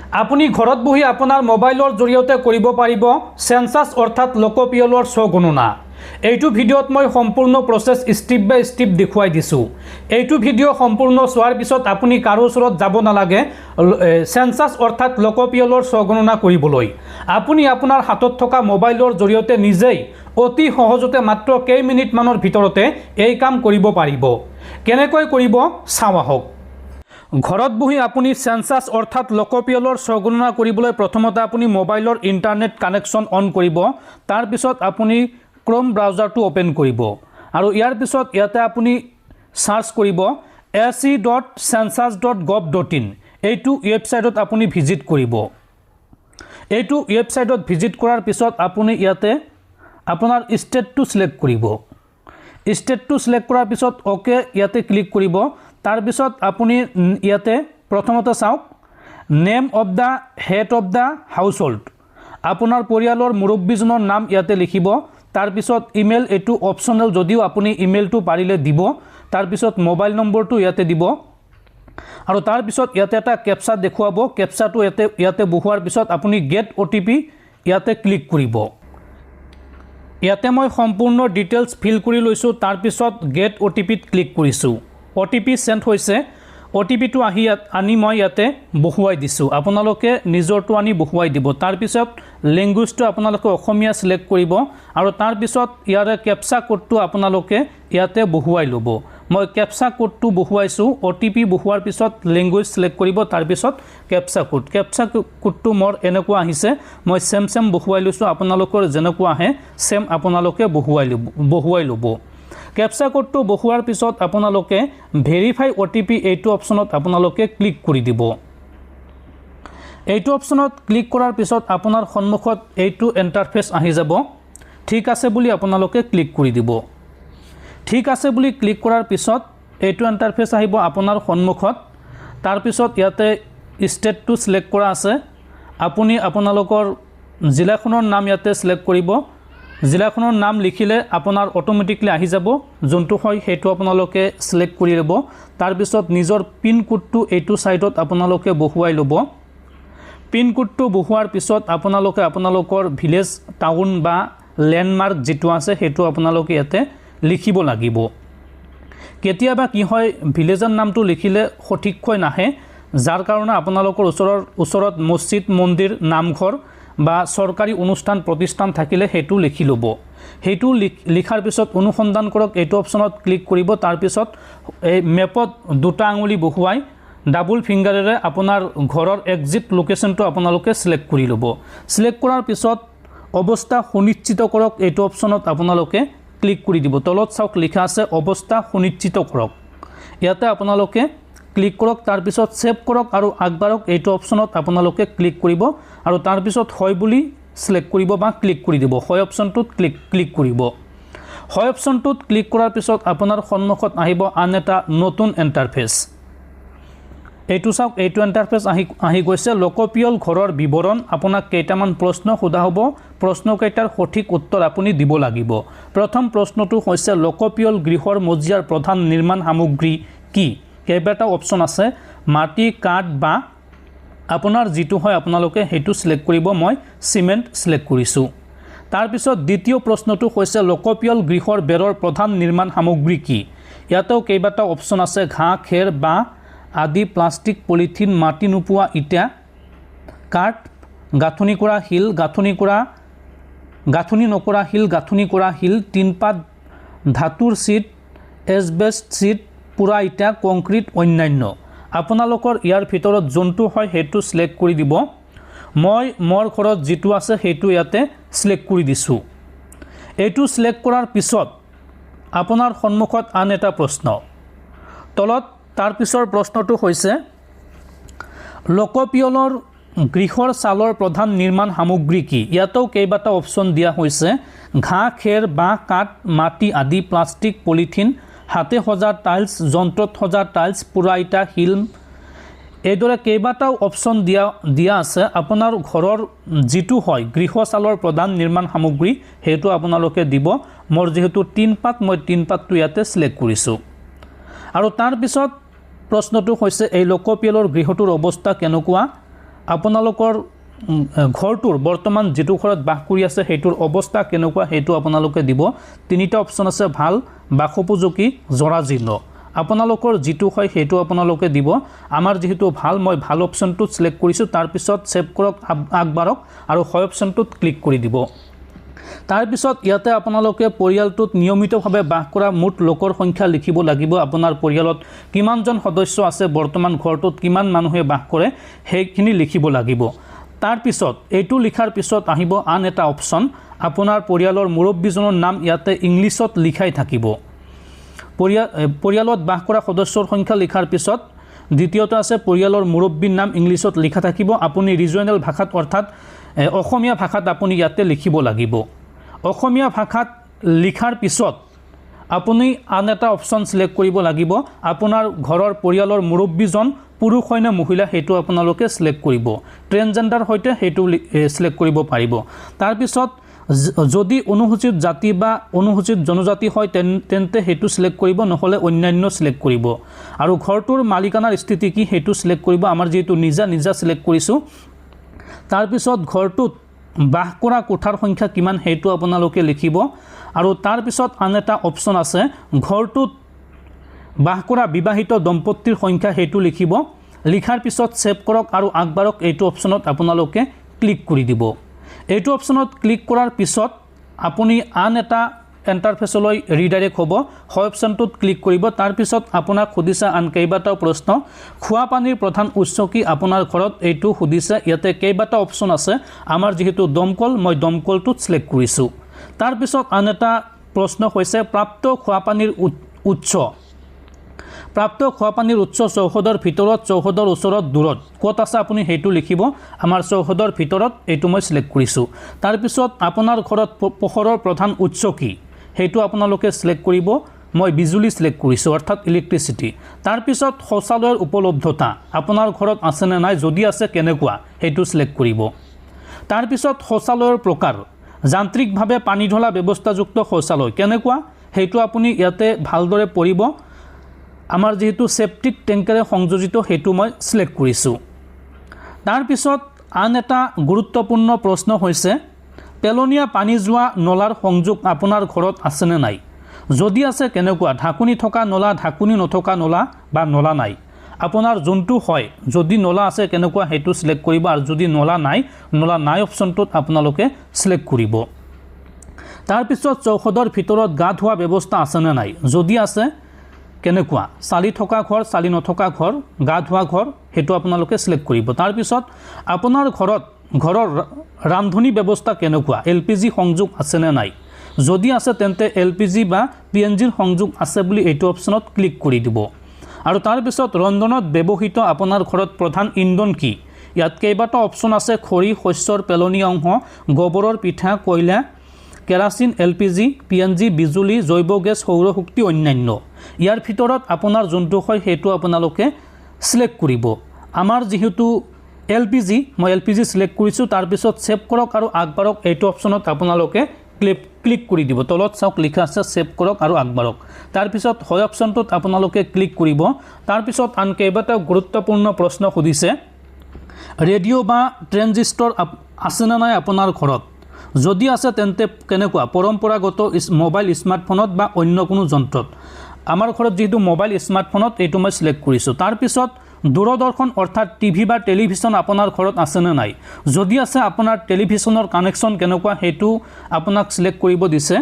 আপুনি ঘৰত বহি আপোনাৰ মোবাইলৰ জৰিয়তে কৰিব পাৰিব সেন্সাস অৰ্থাৎ লোকপিয়লৰ স্বগণনা। এইটো ভিডিঅ'ত মই সম্পূৰ্ণ প্ৰচেছ ষ্টেপ বাই ষ্টেপ দেখুৱাই দিছোঁ। এইটো ভিডিঅ' সম্পূৰ্ণ চোৱাৰ পিছত আপুনি কাৰো ওচৰত যাব নালাগে সেন্সাস অৰ্থাৎ লোকপিয়লৰ স্বগণনা কৰিবলৈ। আপুনি আপোনাৰ হাতত থকা মোবাইলৰ জৰিয়তে নিজেই অতি সহজতে মাত্ৰ কেইমিনিটমানৰ ভিতৰতে এই কাম কৰিব পাৰিব। কেনেকৈ কৰিব চাওঁ আহক। ঘৰত বহি আপুনি সেন্সাস অৰ্থাৎ লোকপিয়লৰ স্বগণনা কৰিবলৈ প্ৰথমতে আপুনি মোবাইলৰ ইণ্টাৰনেট কানেকশ্যন অন কৰিব। তাৰ পিছত আপুনি ক্ৰোম ব্ৰাউজাৰটো ওপেন কৰিব আৰু ইয়াৰ পিছত ইয়াতে আপুনি সাৰ্চ কৰিব se.census.gov.in। এইটো ৱেবছাইটত আপুনি ভিজিট কৰিব। এইটো ৱেবছাইটত ভিজিট কৰাৰ পিছত আপুনি ইয়াতে আপোনাৰ ষ্টেটটো সিলেক্ট কৰিব। ষ্টেটটো সিলেক্ট কৰাৰ পিছত ওকে ইয়াতে ক্লিক কৰিব। তাৰ পিছত আপুনি ইয়াতে প্ৰথমতে চাওক name of the head of the household. আপোনাৰ পৰিয়ালৰ মুৰব্বীজনৰ নাম ইয়াতে লিখিব। তাৰ পিছত ইমেইল এইটো অপচনেল, যদিও আপুনি ইমেইলটো পাৰিলে দিব। তাৰ পিছত মোবাইল নম্বৰটো ইয়াতে দিব আৰু তাৰ পিছত ইয়াতে এটা কেপচা দেখুৱাব। কেপচাটো ইয়াতে বহুৱাৰ পিছত আপুনি গেট OTP ইয়াতে ক্লিক কৰিব। ইয়াতে মই সম্পূৰ্ণ ডিটেইলছ ফিল কৰি লৈছোঁ। তাৰ পিছত গেট OTPত ক্লিক কৰিছোঁ। OTP সেন্ড হৈছে। OTPটো আনি মই ইয়াতে বহুৱাই দিছোঁ। আপোনালোকে নিজৰটো আনি বহুৱাই দিব। তাৰ পিছত লেংগুৱেজটো আপোনালোকে অসমীয়া সিলেক্ট কৰিব আৰু তাৰ পিছত ইয়াৰে কেপচা কোডটো আপোনালোকে ইয়াতে বহুৱাই ল'ব। মই কেপচা কোডটো বহুৱাইছোঁ। OTP বহুৱাৰ পিছত লেংগুৱেজ সিলেক্ট কৰিব। তাৰ পিছত কেপচা কোডটো মোৰ এনেকুৱা আহিছে। মই সেম বহুৱাই লৈছোঁ। আপোনালোকৰ যেনেকুৱা আহে সেম আপোনালোকে বহুৱাই ল'ব। কেপচা কোডটো বহুৱাৰ পিছত আপোনালোকে ভেৰিফাই OTP এইটো অপচনত আপোনালোকে ক্লিক কৰি দিব। এইটো অপচনত ক্লিক কৰাৰ পিছত আপোনাৰ সন্মুখত এইটো ইণ্টাৰফেচ আহি যাব। ঠিক আছে বুলি আপোনালোকে ক্লিক কৰি দিব। ঠিক আছে বুলি ক্লিক কৰাৰ পিছত এইটো ইণ্টাৰফেচ আহিব আপোনাৰ সন্মুখত। তাৰ পিছত ইয়াতে ষ্টেটটো সিলেক্ট কৰা আছে। আপুনি আপোনালোকৰ জিলাখনৰ নাম ইয়াতে সিলেক্ট কৰিব। জিলাখনৰ নাম লিখিলে আপোনাৰ অটোমেটিকলি আহি যাব। যোনটো হয় সেইটো আপোনালোকে সিলেক্ট কৰি ল'ব। তাৰ পিছত নিজৰ পিন কোডটো এইটো সাইডত আপোনালোকে বহুৱাই ল'ব। পিন কোডটো বহুৱাৰ পিছত আপোনালোকে আপোনালোকৰ ভিলেজ, টাউন বা লেণ্ডমাৰ্ক যিটো আছে সেইটো আপোনালোকে ইয়াতে লিখিব লাগিব। কেতিয়াবা কি হয় ভিলেজৰ নামটো লিখিলে সঠিককৈ নাহে, যাৰ কাৰণে আপোনালোকৰ ওচৰত মছজিদ, মন্দিৰ, নামঘৰ বা চৰকাৰী অনুষ্ঠান প্ৰতিষ্ঠান থাকিলে সেইটো লিখি ল'ব। সেইটো লিখাৰ পিছত অনুসন্ধান কৰক এইটো অপচনত ক্লিক কৰিব। তাৰ পিছত এই মেপত দুটা আঙুলি বহুৱাই ডাবল ফিংগাৰেৰে আপোনাৰ ঘৰৰ এক্সিট লোকেশ্যনটো আপোনালোকে সিলেক্ট কৰি ল'ব। সিলেক্ট কৰাৰ পিছত অৱস্থা সুনিশ্চিত কৰক এইটো অপচনত আপোনালোকে ক্লিক কৰি দিব। তলত চাওক লিখা আছে অৱস্থা সুনিশ্চিত কৰক। ইয়াতে আপোনালোকে ক্লিক কৰক। তাৰ পিছত সেভ কৰক আৰু আগবাঢ়ক এইটো অপচনত আপোনালোকে ক্লিক কৰিব আৰু তাৰ পিছত হয় বুলি সিলেক্ট কৰিব বা ক্লিক কৰি দিব। হয় অপচনটোত ক্লিক কৰিব। হয় অপচনটোত ক্লিক কৰাৰ পিছত আপোনাৰ সন্মুখত আহিব আন এটা নতুন ইণ্টাৰফেচ। এইটো চাওক এইটো ইণ্টাৰফেচ আহি গৈছে। লোকপিয়ল ঘৰৰ বিৱৰণ। আপোনাক কেইটামান প্ৰশ্ন সোধা হ'ব। প্ৰশ্নকেইটাৰ সঠিক উত্তৰ আপুনি দিব লাগিব। প্ৰথম প্ৰশ্নটো হৈছে লোকপিয়ল গৃহৰ মজিয়াৰ প্ৰধান নিৰ্মাণ সামগ্ৰী কি? কেইবাটাও অপচন আছে, মাটি, কাঠ বা আপোনাৰ যিটো হয় আপোনালোকে সেইটো সিলেক্ট কৰিব। মই চিমেণ্ট সিলেক্ট কৰিছোঁ। তাৰ পিছত দ্বিতীয় প্ৰশ্নটো হৈছে লোকপিয়ল গৃহৰ বেৰৰ প্ৰধান নিৰ্মাণ সামগ্ৰী কি? ইয়াতেও কেইবাটাও অপচন আছে, ঘাঁহ, খেৰ, বাঁহ আদি, প্লাষ্টিক, পলিথিন, মাটি নোপোৱা ইটা, কাঠ, গাঁথনি কৰা শিল, গাঁথনি নকৰা শিল, গাঁথনি কৰা শিল, টিনপাত, ধাতুৰ চিট, এছবেষ্ট চিট, পুৰা ইটা, কংক্ৰিট, অন্যান্য। আপোনালোকৰ ইয়াৰ ভিতৰত যোনটো হয় সেইটো সিলেক্ট কৰি দিব। মই মোৰ ঘৰত যিটো আছে সেইটো ইয়াতে সিলেক্ট কৰি দিছোঁ। এইটো সিলেক্ট কৰাৰ পিছত আপোনাৰ সন্মুখত আন এটা প্ৰশ্ন তলত। তাৰ পিছৰ প্ৰশ্নটো হৈছে লোকপিয়লৰ গৃহৰ ছালৰ প্ৰধান নিৰ্মাণ সামগ্ৰী কি? ইয়াতেও কেইবাটাও অপচন দিয়া হৈছে, ঘাঁহ, খেৰ, বাঁহ, কাঠ, মাটি আদি, প্লাষ্টিক, পলিথিন, হাতে সজা টাইলছ, যন্ত্ৰত সজা টাইলছ, পোৰা ইটা, শিল। এইদৰে কেইবাটাও অপচন দিয়া আছে। আপোনাৰ ঘৰৰ যিটো হয় গৃহচালৰ প্ৰধান নিৰ্মাণ সামগ্ৰী সেইটো আপোনালোকে দিব। মোৰ যেহেতু টিনপাত, মই টিনপাতটো ইয়াতে সিলেক্ট কৰিছোঁ। আৰু তাৰ পিছত প্ৰশ্নটো হৈছে এই লোকপিয়লৰ গৃহটোৰ অৱস্থা কেনেকুৱা? আপোনালোকৰ ঘৰটোৰ বৰ্তমান যেটো ঘৰত বাস কৰি আছে হেতুৰ অৱস্থা কেনেকুৱা হেতু আপোনালোকে দিব তিনিটা অপচন আছে ভাল বাসোপযোগী জৰাজীৰ্ণ আপোনালোকৰ যেটো হয় হেতু আপোনালোকে দিব আমাৰ যেহেতু ভাল মই ভাল অপচনটো সিলেক্ট কৰিছো তাৰ পিছত সেভ কৰক আগবাৰক আৰু হয় অপচনটোত ক্লিক কৰি দিব তাৰ পিছত ইয়াতে আপোনালোকে পৰিয়ালটোত নিয়মিতভাৱে বাস কৰা মুঠ লোকৰ সংখ্যা লিখিব লাগিব আপোনাৰ পৰিয়ালত কিমানজন সদস্য আছে বৰ্তমান ঘৰটোত কিমান মানুহে বাস কৰে হেখিনি লিখিব লাগিব তাৰ পিছত এইটো লিখাৰ পিছত আহিব আন এটা অপচন আপোনাৰ পৰিয়ালৰ মুৰব্বীজনৰ নাম ইয়াতে ইংলিছত লিখাই থাকিব পৰিয়ালত বাস কৰা সদস্যৰ সংখ্যা লিখাৰ পিছত দ্বিতীয়টো আছে পৰিয়ালৰ মুৰব্বীৰ নাম ইংলিছত লিখা থাকিব আপুনি ৰিজনেল ভাষাত অৰ্থাৎ অসমীয়া ভাষাত আপুনি ইয়াতে লিখিব লাগিব অসমীয়া ভাষাত লিখাৰ পিছত আপুনি আন এটা অপচন সিলেক্ট কৰিব লাগিব আপোনাৰ ঘৰৰ পৰিয়ালৰ মুৰব্বীজন পুৰুষ হয় না মহিলা হেতু আপোনালোকে সিলেক্ট কৰিব ট্ৰেন্সজেন্ডাৰ হয়তে হেতু সিলেক্ট কৰিব পাৰিব তাৰ পিছত যদি অনুসূচিত জাতি বা অনুসূচিত জনজাতি হয় তেন্তে হেতু সিলেক্ট কৰিব নহলে অন্যান্য সিলেক্ট কৰিব আৰু ঘৰটোৰ মালিকানাৰ স্থিতি কি হেতু সিলেক্ট কৰিব আমাৰ যেটো নিজা সিলেক্ট কৰিছো তাৰ পিছত ঘৰটোত বাস কৰা কোঠাৰ সংখ্যা কিমান হেতু আপোনালোকে লিখিব আৰু তাৰ পিছত আন এটা অপচন আছে ঘৰটোত বাস কৰা বিবাহিত দম্পতিৰ সংখ্যা হেতু লিখিব লিখাৰ পিছত সেভ কৰক আৰু আগবাৰক এইটো অপচনত আপোনালোকে ক্লিক কৰি দিব এইটো অপচনত ক্লিক কৰাৰ পিছত আপুনি আন এটা ইন্টাৰফেসলৈ ৰিডাইৰেক্ট হ'ব হয় অপচনটোত ক্লিক কৰিব তাৰ পিছত আপোনাক খুদিছে আন কেইবাটাও প্ৰশ্ন খোৱা পানীৰ প্ৰধান উৎস কি আপোনাৰ ঘৰত এইটো খুদিছে ইয়াতে কেইবাটা অপচন আছে আমাৰ যেহেতু দমকল মই দমকলটোত সিলেক্ট কৰিছো তাৰ পিছত আন এটা প্ৰশ্ন হৈছে প্ৰাপ্ত খোৱা পানীৰ উৎস চৌহদৰ ভিতৰত চৌহদৰ ওচৰত দূৰত ক'ত আছে আপুনি হেতু লিখিব আমাৰ চৌহদৰ ভিতৰত এইটো মই সিলেক্ট কৰিছো তাৰ পিছত আপোনাৰ ঘৰত পোহৰৰ প্ৰধান উৎস কি হেতু আপোনালোকে সিলেক্ট কৰিব মই বিজুলী সিলেক্ট কৰিছো অৰ্থাৎ ইলেক্ট্ৰিসিটি তাৰ পিছত শৌচালয়ৰ উপলব্ধতা আপোনাৰ ঘৰত আছে নে নাই যদি আছে কেনেকুৱা হেতু সিলেক্ট কৰিব তাৰ পিছত শৌচালয়ৰ প্ৰকাৰ যান্ত্ৰিকভাৱে পানী ঢলা ব্যৱস্থাযুক্ত শৌচালয় কেনেকুৱা হেতু আপুনি ইয়াতে ভালদৰে পঢ়িব আমাৰ যেহেতু সেপ্টিক ট্যাঙ্কেৰে সংযোজিত হেতু মই সিলেক্ট কৰিছো তাৰ পিছত আন এটা গুৰুত্বপূৰ্ণ প্ৰশ্ন হৈছে পেলনীয়া পানী যোৱা নলাৰ সংযোগ আপোনাৰ ঘৰত আছে নে নাই যদি আছে কেনেকুৱা ঢাকুনি থকা নলা ঢাকুনি নথকা নলা বা নলা নাই আপোনাৰ যোনটো হয় যদি নলা আছে কেনেকুৱা হেতু সিলেক্ট কৰিব আৰু যদি নলা নাই অপচনটোত আপোনালোকে সিলেক্ট কৰিব তাৰ পিছত চৌহদৰ ভিতৰত গা ধোৱা ব্যৱস্থা আছে নে নাই যদি আছে কেনেকুৱা চালি থকা ঘৰ চালি নথকা ঘৰ গা ধোৱা ঘৰ হেতু আপোনালোকে সিলেক্ট কৰিব তাৰ পিছত আপোনাৰ ঘৰৰ ৰান্ধনী ব্যৱস্থা কেনেকুৱা এলপিজি সংযোগ আছে নে নাই যদি আছে তেন্তে এলপিজি বা পিএনজিৰ সংযোগ আছে বুলি এইটো অপচনত ক্লিক কৰি দিব আৰু তাৰ পিছত ৰন্ধনত ব্যৱহৃত আপোনাৰ ঘৰত প্ৰধান ইন্ধন কি ইয়াত কেইবাটা অপচন আছে খৰি শস্যৰ পেলনীয়া অংশ গোবৰৰ পিঠা কয়লা কেৰাচিন এলপিজি পিএনজি বিজুলী জৈৱ গেছ সৌৰ শক্তি অন্যান্য ইয়াৰ ভিতৰত আপোনাৰ যোনটো হয় হেতু আপোনালোকে সিলেক্ট কৰিব আমাৰ যেহেতু এলপিজি মই এলপিজি সিলেক্ট কৰিছো তাৰ পিছত সেভ কৰক আৰু আগবাৰক এইটো অপচনত আপোনালোকে ক্লিক কৰি দিব তলত চাওক লিখা আছে সেভ কৰক আৰু আগবাৰক তাৰ পিছত হয় অপচনটোত আপোনালোকে ক্লিক কৰিব তাৰ পিছত আন কেইবাটাও গুৰুত্বপূৰ্ণ প্ৰশ্ন খুদিছে ৰেডিঅ' বা ট্ৰেনজিস্টৰ আছে না নাই আপোনাৰ ঘৰত যদি আছে তেন্তে কেনেকুৱা পৰম্পৰাগত মোবাইল স্মাৰ্টফোনত বা অন্য কোনো যন্ত্ৰত আমাৰ ঘৰত যেহেতু মোবাইল স্মাৰ্টফোনত এইটো মই সিলেক্ট কৰিছো তাৰ পিছত দূৰদৰ্শন অৰ্থাৎ টিভি বা টেলিভিছন আপোনাৰ ঘৰত আছে নে নাই যদি আছে আপোনাৰ টেলিভিছনৰ কানেকশন কেনেকুৱা হেতু আপোনাক সিলেক্ট কৰিব দিছে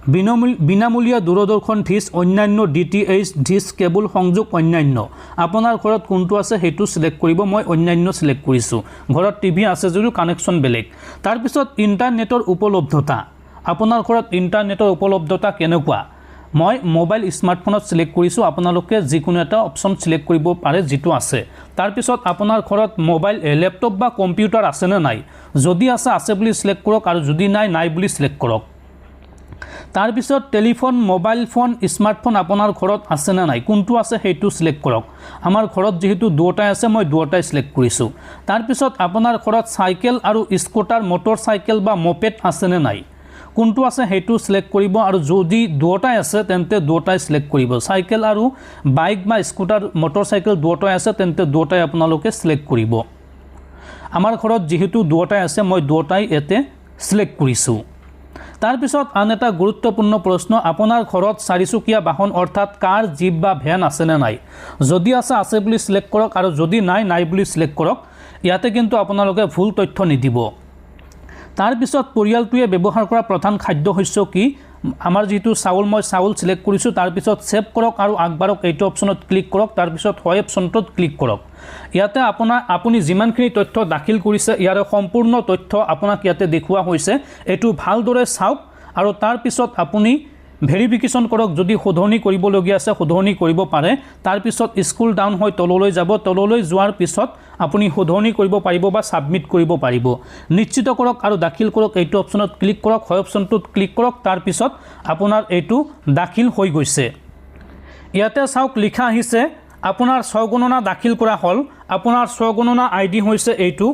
বিনামূলীয়া দূৰদৰ্শন ডিশ অন্যান্য ডিটিএইচ ডিশ কেবল সংযোগ অন্যান্য আপোনাৰ ঘৰত কোনটো আছে হেতু সিলেক্ট কৰিব মই অন্যান্য সিলেক্ট কৰিছো ঘৰত টিভি আছে যদিও কানেকশন বেলেগ তাৰ পিছত ইন্টাৰনেটৰ উপলব্ধতা আপোনাৰ ঘৰত ইন্টাৰনেটৰ উপলব্ধতা কেনেকুৱা মই মোবাইল স্মাৰ্টফোনত সিলেক্ট কৰিছো আপোনালোকে যিকোনো এটা অপচন সিলেক্ট কৰিব পাৰে যেটো আছে তাৰ পিছত আপোনাৰ ঘৰত মোবাইল ল্যাপটপ বা কম্পিউটাৰ আছে নে নাই যদি আছে বুলি সিলেক্ট কৰক আৰু যদি নাই বুলি সিলেক্ট কৰক তাৰ পিছত টেলিফোন মোবাইল ফোন স্মাৰ্টফোন আপোনাৰ ঘৰত আছে নে নাই কোনটো আছে হেতু সিলেক্ট কৰক আমাৰ ঘৰত যেহেতু দুটাই আছে মই দুটাই সিলেক্ট কৰিছো তাৰ পিছত আপোনাৰ ঘৰত সাইকেল আৰু স্কুটাৰ মটৰ সাইকেল বা মপেড আছে নে নাই কোনটো আছে হেতু সিলেক্ট কৰিব আৰু যদি দুটাই আছে তেন্তে দুটাই সিলেক্ট কৰিব সাইকেল আৰু বাইক বা স্কুটাৰ মটৰ সাইকেল দুটাই আছে তেন্তে দুটাই আপোনালোকে সিলেক্ট কৰিব আমাৰ ঘৰত যিহেতু দুটাই আছে মই দুটাই ইয়াতে সিলেক্ট কৰিছোঁ তাৰপিছত আন এটা গুৰুত্বপূৰ্ণ প্ৰশ্ন আপোনাৰ ঘৰত চাৰিচকীয়া বাহন অৰ্থাৎ কাৰ জীপ বা ভ্যান আছে নে নাই যদি আছে বুলি সিলেক্ট কৰক আৰু যদি নাই বুলি সিলেক্ট কৰক ইয়াতে কিন্তু আপোনালোকে ভুল তথ্য নিদিব তাৰপিছত পৰিয়ালটোৱে ব্যৱহাৰ কৰা প্ৰধান খাদ্যশস্য কি আমাৰ যেটো চাউল মই চাউল সিলেক্ট কৰিছোঁ তাৰপিছত সেভ কৰক আৰু আগবাৰক এইটো অপচনত ক্লিক কৰক তাৰপিছত হয় অপচনটোত ক্লিক কৰক ইয়াতে আপুনি যিমানখিনি তথ্য দাখিল কৰিছে ইয়াৰ সম্পূৰ্ণ তথ্য আপোনাক ইয়াতে দেখুওৱা হৈছে এটো ভালদৰে চাওক আৰু তাৰপিছত আপুনি ভেৰিফিকেশ্যন কৰক যদি শুধৰণি কৰিবলগীয়া আছে শুধৰণি কৰিব পাৰে তাৰপিছত স্কুল ডাউন হৈ তললৈ যাব তললৈ যোৱাৰ পিছত আপুনি শুধৰণি কৰিব পাৰিব বা সাবমিট কৰিব পাৰিব নিশ্চিত কৰক আৰু দাখিল কৰক এইটো অপচনত ক্লিক কৰক হয় অপচনটোত ক্লিক কৰক তাৰপিছত আপোনাৰ এইটো দাখিল হৈ গৈছে ইয়াতে চাওক লিখা আহিছে আপোনাৰ স্বগণনা দাখিল কৰা হল আপোনাৰ স্বগণনা আইডি হৈছে এইটো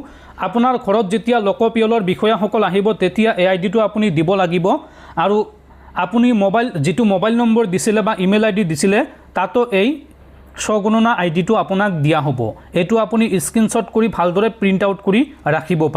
আপোনাৰ ঘৰত যেতিয়া লোকপিয়লৰ বিষয়াসকল আহিব তেতিয়া এই আইডিটো আপুনি দিব লাগিব আৰু আপুনি যেটো মোবাইল নম্বৰ দিছিলে বা ইমেইল আইডি দিছিলে তাতো এই স্বগণনা আইডিটো আপোনাক দিয়া হ'ব এটো আপুনি স্ক্ৰিনশ্বট কৰি ভালদৰে প্ৰিন্ট আউট কৰি ৰাখিব